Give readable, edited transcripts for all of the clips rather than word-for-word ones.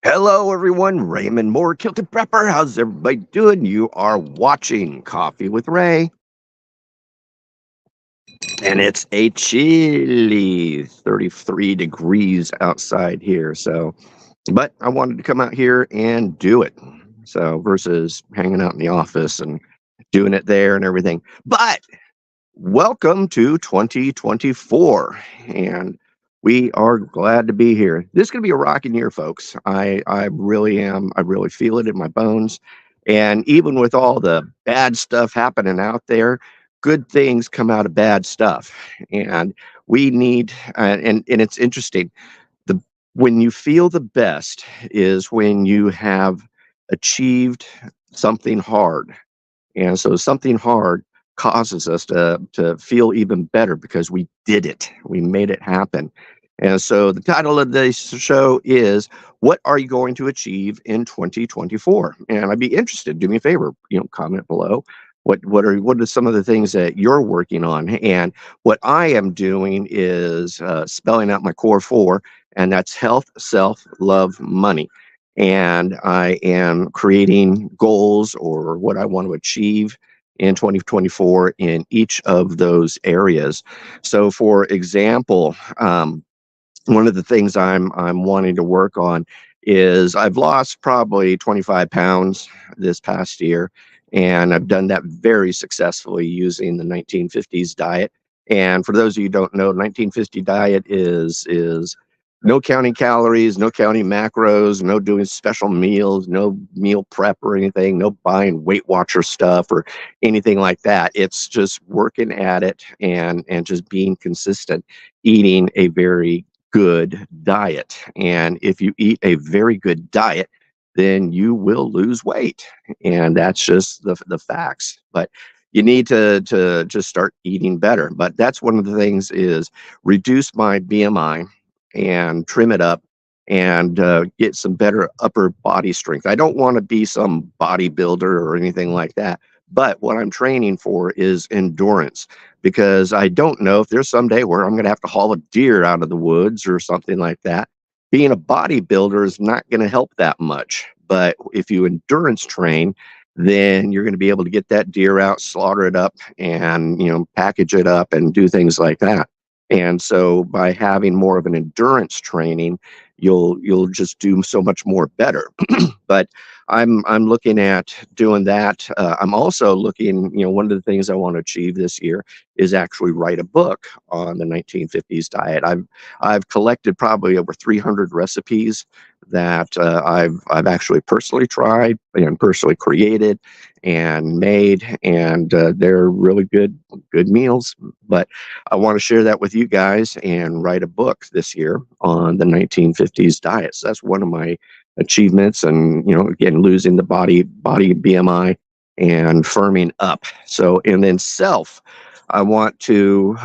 Hello, everyone. Raymond Moore, Kilted Prepper. How's everybody doing? You are watching Coffee with Ray, and it's a chilly 33 degrees outside here. But I wanted to come out here and do it. So, versus hanging out in the office and doing it there and everything. But welcome to 2024, and we are glad to be here. This is going to be a rocking year, folks. I really am. I really feel it in my bones. And even with all the bad stuff happening out there, good things come out of bad stuff. And we need, and it's interesting. The When you feel the best is when you have achieved something hard, and so something hard causes us to feel even better because we did it. We made it happen. And so the title of this show is What Are You Going to Achieve in 2024? And I'd be interested, do me a favor, comment below. What are some of the things that you're working on? And what I am doing is spelling out my core four, and that's health, self, love, money. And I am creating goals or what I want to achieve in 2024 in each of those areas. So, for example, one of the things I'm wanting to work on is I've lost probably 25 pounds this past year, and I've done that very successfully using the 1950s diet. And for those of you who don't know, 1950 diet is no counting calories, no counting macros, no doing special meals, no meal prep or anything, no buying Weight Watcher stuff or anything like that. It's just working at it and just being consistent, eating a very good diet. And if you eat a very good diet, then you will lose weight. And that's just the facts. But you need to just start eating better. But that's one of the things is reduce my BMI and trim it up and get some better upper body strength. I don't want to be some bodybuilder or anything like that. But what I'm training for is endurance, because I don't know if there's some day where I'm going to have to haul a deer out of the woods or something like that. Being a bodybuilder is not going to help that much. But if you endurance train, then you're going to be able to get that deer out, slaughter it up, and package it up and do things like that. And so by having more of an endurance training, you'll just do so much more better. But I'm looking at doing that. I'm also looking, one of the things I want to achieve this year is actually write a book on the 1950s diet. I've collected probably over 300 recipes that I've actually personally tried and personally created and made, and they're really good meals. But I want to share that with you guys and write a book this year on the 1950s diet. So that's one of my achievements. And again, losing the body BMI and firming up. So, and then self, I want to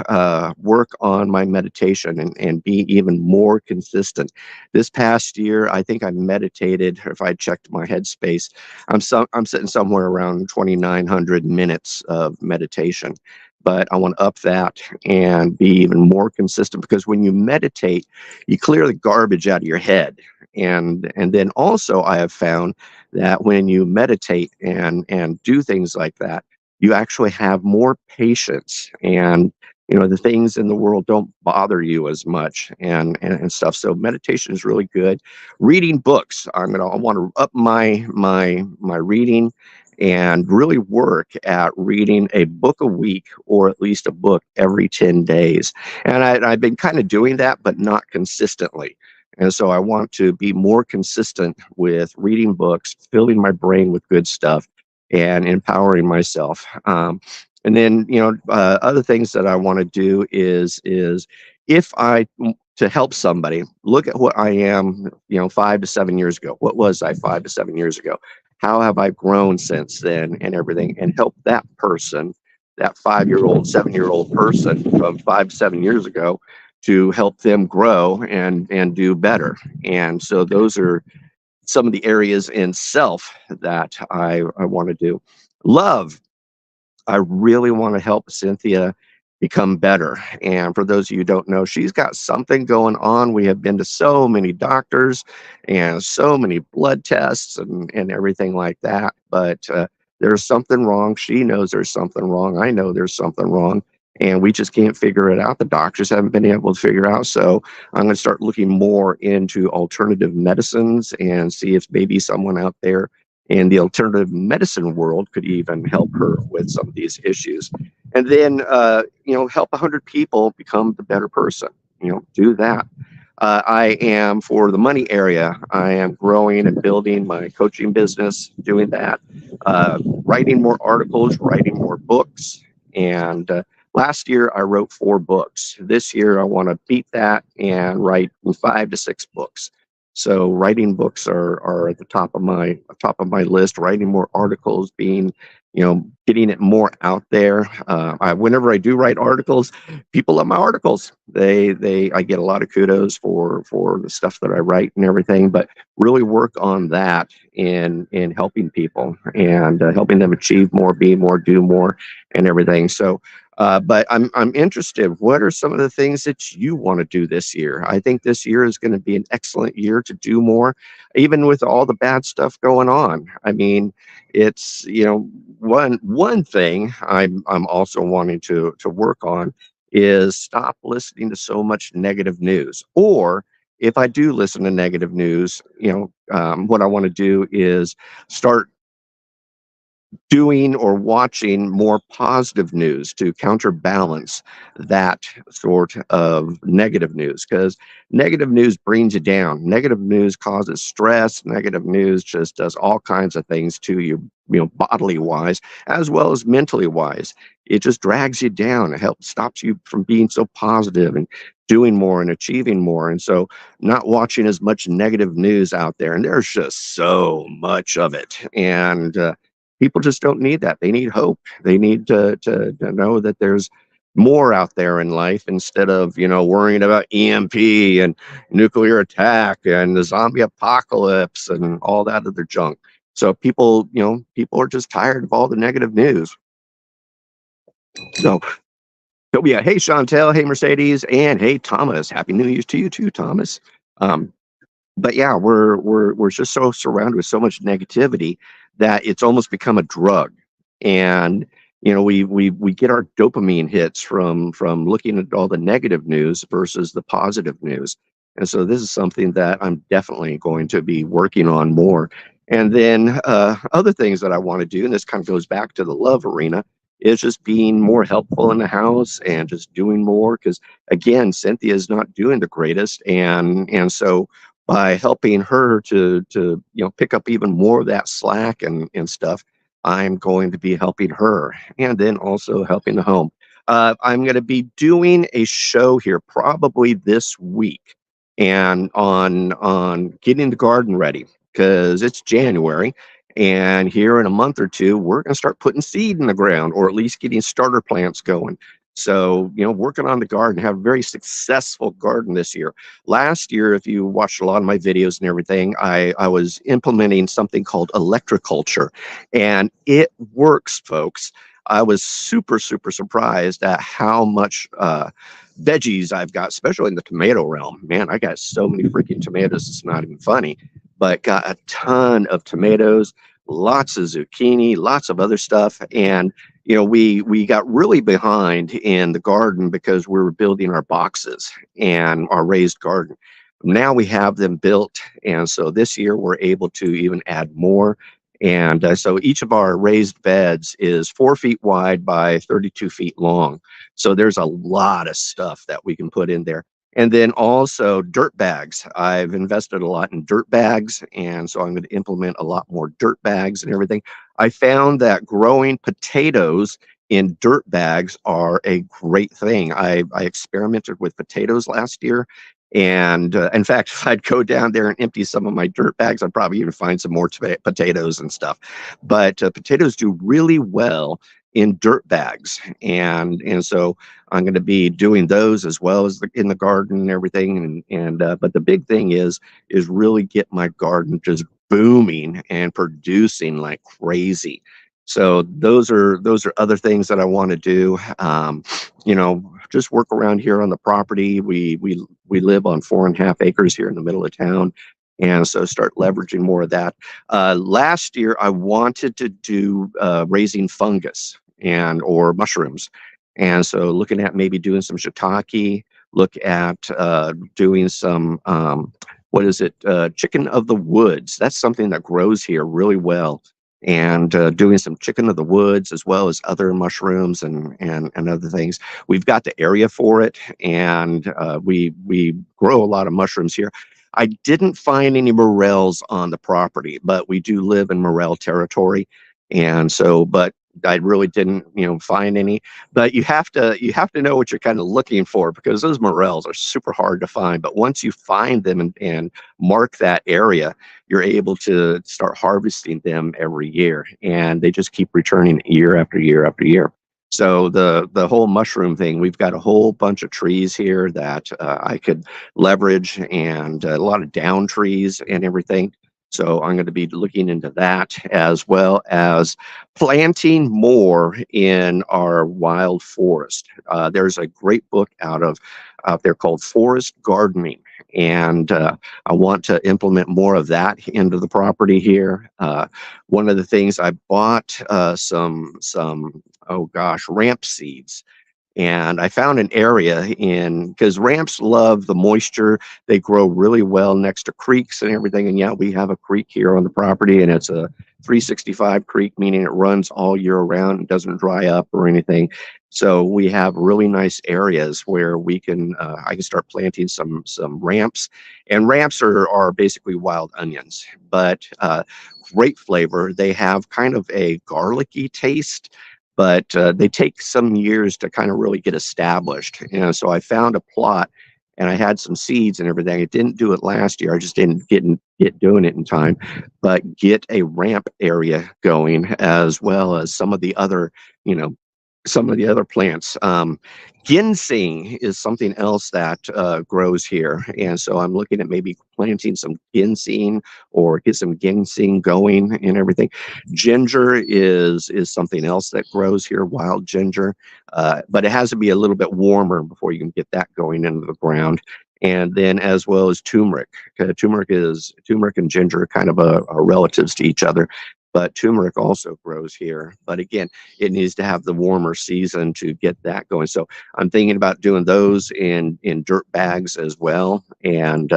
work on my meditation and be even more consistent. This past year, I think I meditated, if I checked my headspace, I'm sitting somewhere around 2,900 minutes of meditation. But I want to up that and be even more consistent, because when you meditate, you clear the garbage out of your head. And then also I have found that when you meditate and do things like that, you actually have more patience, and the things in the world don't bother you as much, and stuff. So meditation is really good. Reading books, I want to up my reading and really work at reading a book a week, or at least a book every 10 days. And I've been kind of doing that, but not consistently. And so I want to be more consistent with reading books, filling my brain with good stuff, and empowering myself. And then, other things that I want to do is if I to help somebody, look at what I am, 5 to 7 years ago. What was I 5 to 7 years ago? How have I grown since then and everything, and help that person, that 5 year old, 7 year old person from 5 to 7 years ago, to help them grow and do better. And so those are some of the areas in self that I want to do. Love, I really want to help Cynthia become better. And for those of you who don't know, she's got something going on. We have been to so many doctors and so many blood tests and everything like that. But there's something wrong. She knows there's something wrong. I know there's something wrong. And we just can't figure it out. The doctors haven't been able to figure out. So I'm going to start looking more into alternative medicines and see if maybe someone out there in the alternative medicine world could even help her with some of these issues. And then, help 100 people become the better person. Do that. I am, for the money area, I am growing and building my coaching business, doing that, writing more articles, writing more books. And last year I wrote 4 books. This year I want to beat that and write 5 to 6 books. So writing books are at the top of my list. Writing more articles, getting it more out there. Whenever I do write articles, people love my articles. I get a lot of kudos for the stuff that I write and everything. But really work on that in helping people and helping them achieve more, be more, do more, and everything. So. But I'm interested. What are some of the things that you want to do this year? I think this year is going to be an excellent year to do more, even with all the bad stuff going on. I mean, it's one thing I'm also wanting to work on is stop listening to so much negative news. Or if I do listen to negative news, what I want to do is start doing or watching more positive news to counterbalance that sort of negative news, because negative news brings you down. Negative news causes stress. Negative news just does all kinds of things to you, bodily wise as well as mentally wise. It just drags you down. It helps stops you from being so positive and doing more and achieving more. And so not watching as much negative news out there, and there's just so much of it. And people just don't need that. They need hope. They need to know that there's more out there in life instead of, worrying about EMP and nuclear attack and the zombie apocalypse and all that other junk. So people are just tired of all the negative news. So, yeah. Hey, Chantel. Hey, Mercedes. And hey, Thomas. Happy New Year's to you too, Thomas. Um, but yeah, we're just so surrounded with so much negativity that it's almost become a drug. And we get our dopamine hits from looking at all the negative news versus the positive news. And so this is something that I'm definitely going to be working on more. And then other things that I want to do, and this kind of goes back to the love arena, is just being more helpful in the house and just doing more, because again, Cynthia is not doing the greatest. And so by helping her to pick up even more of that slack and stuff, I'm going to be helping her, and then also helping the home. I'm going to be doing a show here probably this week, and on getting the garden ready, because it's January, and here in a month or two we're going to start putting seed in the ground, or at least getting starter plants going. So, working on the garden, have a very successful garden this year. Last year, if you watched a lot of my videos and everything, I was implementing something called electroculture, and it works, folks. I was super, super surprised at how much veggies I've got, especially in the tomato realm. Man, I got so many freaking tomatoes, it's not even funny, but got a ton of tomatoes, lots of zucchini, lots of other stuff. And we got really behind in the garden because we were building our boxes and our raised garden. Now we have them built, and so this year we're able to even add more. And so each of our raised beds is 4 feet wide by 32 feet long. So there's a lot of stuff that we can put in there. And then also dirt bags. I've invested a lot in dirt bags, and so I'm going to implement a lot more dirt bags and everything. I found that growing potatoes in dirt bags are a great thing. I experimented with potatoes last year, and in fact, if I'd go down there and empty some of my dirt bags, I'd probably even find some more potatoes and stuff. But potatoes do really well in dirt bags, and so I'm going to be doing those as well as in the garden and everything. And but the big thing is really get my garden just booming and producing like crazy. So those are other things that I want to do. Just work around here on the property. We live on 4.5 acres here in the middle of town, and so start leveraging more of that. Last year, I wanted to do raising fungus and or mushrooms, and so looking at maybe doing some shiitake. Look at doing some what is it? Chicken of the woods. That's something that grows here really well, and doing some chicken of the woods as well as other mushrooms and other things. We've got the area for it, and we grow a lot of mushrooms here. I didn't find any morels on the property, but we do live in morel territory, and so but I really didn't, find any. But you have to know what you're kind of looking for, because those morels are super hard to find. But once you find them and mark that area, you're able to start harvesting them every year, and they just keep returning year after year after year. So the whole mushroom thing, we've got a whole bunch of trees here that I could leverage, and a lot of down trees and everything. So I'm going to be looking into that, as well as planting more in our wild forest. There's a great book out there called Forest Gardening, and I want to implement more of that into the property here. One of the things I bought some oh gosh, ramp seeds, and I found an area in, because ramps love the moisture. They grow really well next to creeks and everything. And yeah, we have a creek here on the property, and it's a 365 creek, meaning it runs all year round and doesn't dry up or anything. So we have really nice areas where I can start planting some ramps, and ramps are basically wild onions, but great flavor. They have kind of a garlicky taste, but they take some years to kind of really get established. So I found a plot, and I had some seeds and everything. I didn't do it last year. I just didn't get doing it in time, but get a ramp area going, as well as you know, some of the other plants. Ginseng is something else that grows here, and so I'm looking at maybe planting some ginseng, or get some ginseng going and everything. Ginger is something else that grows here, wild ginger, but it has to be a little bit warmer before you can get that going into the ground. And then, as well as turmeric. Turmeric and ginger are kind of are relatives to each other, but turmeric also grows here. But again, it needs to have the warmer season to get that going. So I'm thinking about doing those in dirt bags as well, and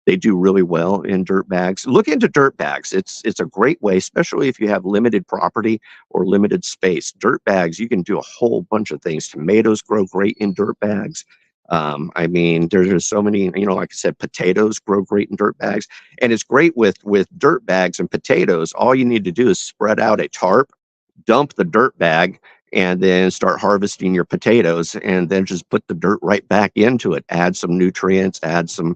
they do really well in dirt bags. Look into dirt bags. It's a great way, especially if you have limited property or limited space. Dirt bags, you can do a whole bunch of things. Tomatoes grow great in dirt bags. I mean, there's just so many, like I said, potatoes grow great in dirt bags. And it's great with dirt bags and potatoes. All you need to do is spread out a tarp, dump the dirt bag, and then start harvesting your potatoes, and then just put the dirt right back into it. Add some nutrients, add some,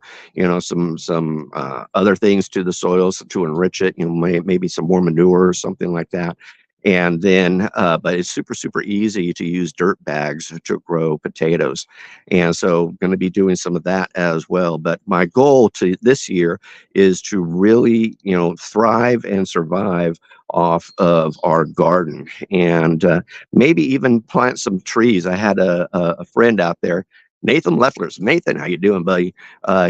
some other things to the soils to enrich it. Maybe some more manure or something like that. And then, but it's super, super easy to use dirt bags to grow potatoes. And so going to be doing some of that as well. But my goal to this year is to really, thrive and survive off of our garden, and maybe even plant some trees. I had a friend out there, Nathan Leffler's. Nathan, how you doing, buddy?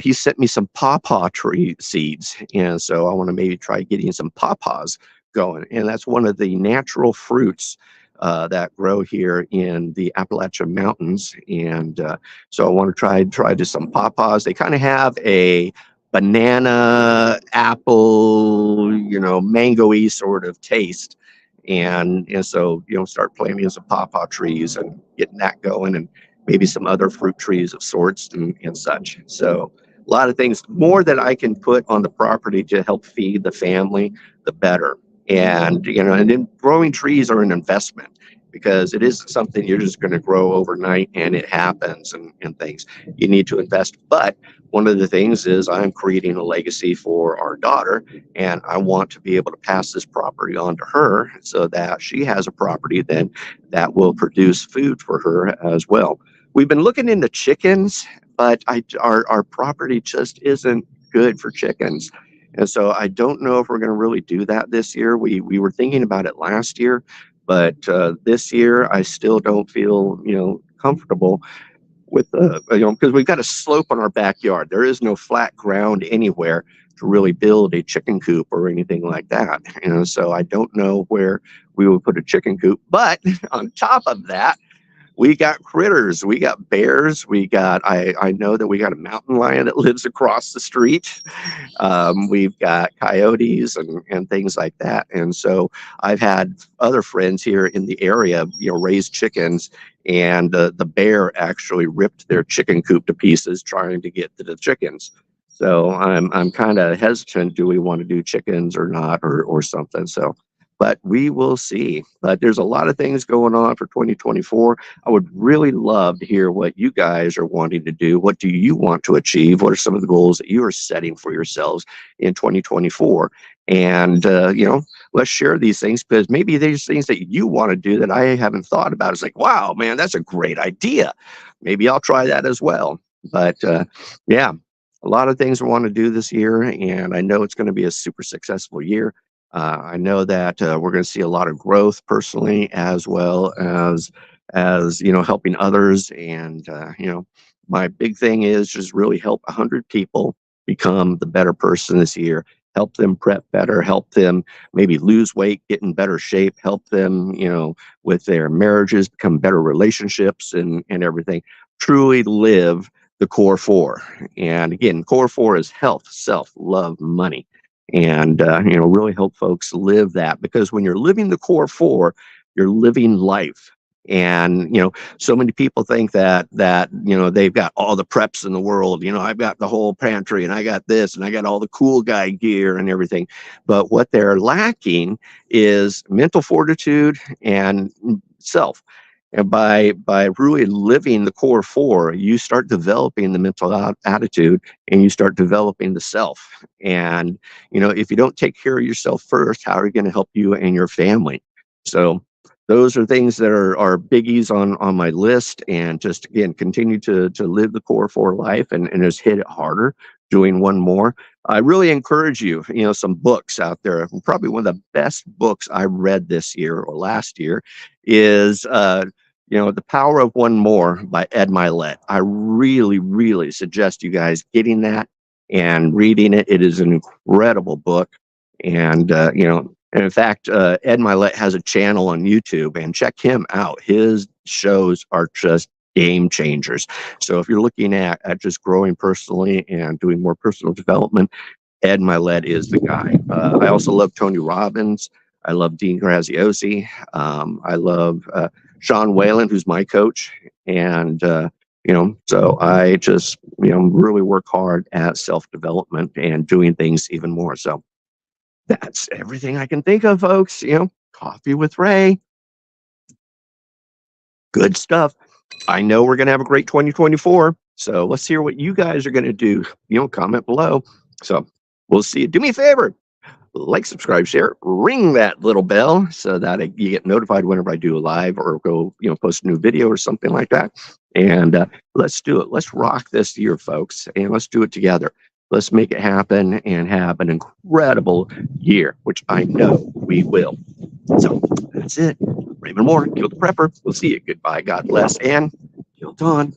He sent me some pawpaw tree seeds, and so I want to maybe try getting some pawpaws going. And that's one of the natural fruits that grow here in the Appalachian Mountains. And so I want to try just some pawpaws. They kind of have a banana, apple, mango-y sort of taste. And so, start planting some pawpaw trees and getting that going, and maybe some other fruit trees of sorts and such. So a lot of things more that I can put on the property to help feed the family, the better. And and then growing trees are an investment, because it isn't something you're just going to grow overnight and it happens, and things. You need to invest. But one of the things is I'm creating a legacy for our daughter, and I want to be able to pass this property on to her, so that she has a property then that will produce food for her as well. We've been looking into chickens, but our property just isn't good for chickens. And so I don't know if we're going to really do that this year. We were thinking about it last year, But this year, I still don't feel, comfortable with because we've got a slope on our backyard. There is no flat ground anywhere to really build a chicken coop or anything like that. So I don't know where we would put a chicken coop. But on top of that, we got critters. We got bears. I know that we got a mountain lion that lives across the street. We've got coyotes and things like that. And so I've had other friends here in the area, raise chickens, and the bear actually ripped their chicken coop to pieces trying to get to the chickens. So I'm kind of hesitant. Do we want to do chickens or not, or something? So, but we will see. But there's a lot of things going on for 2024. I would really love to hear what you guys are wanting to do. What do you want to achieve? What are some of the goals that you are setting for yourselves in 2024? And, let's share these things, because maybe there's things that you want to do that I haven't thought about. It's like, wow, man, that's a great idea. Maybe I'll try that as well. But yeah, a lot of things I want to do this year, and I know it's going to be a super successful year. I know that we're going to see a lot of growth personally, as well as helping others. And my big thing is just really help 100 people become the better person this year. Help them prep better. Help them maybe lose weight, get in better shape. Help them, with their marriages, become better relationships and everything. Truly live the core four. And again, core four is health, self, love, money. And really help folks live that, because when you're living the core four, you're living life. And so many people think that they've got all the preps in the world. I've got the whole pantry, and I got this, and I got all the cool guy gear and everything. But what they're lacking is mental fortitude and self. And by really living the core four, you start developing the mental attitude, and you start developing the self. And if you don't take care of yourself first, how are you going to help you and your family? So those are things that are biggies on my list. And just, again, continue to live the core four life, and just hit it harder, doing one more. I really encourage you, some books out there. Probably one of the best books I read this year or last year is The Power of One More by Ed Mylett. I really, really suggest you guys getting that and reading it. It is an incredible book. And in fact, Ed Mylett has a channel on YouTube, and check him out. His shows are just game changers. So if you're looking at just growing personally and doing more personal development, Ed Mylett is the guy. I also love Tony Robbins. I love Dean Graziosi. I love Sean Whalen, who's my coach. And, so I just, really work hard at self-development and doing things even more. So that's everything I can think of, folks. Coffee with Ray. Good stuff. I know we're going to have a great 2024. So let's hear what you guys are going to do. Comment below. So we'll see you. Do me a favor. Like, subscribe, share, ring that little bell so that you get notified whenever I do a live or go, post a new video or something like that. And let's do it. Let's rock this year, folks, and let's do it together. Let's make it happen and have an incredible year, which I know we will. So that's it. Raymond Moore, Kill the Prepper. We'll see you. Goodbye. God bless. And till dawn.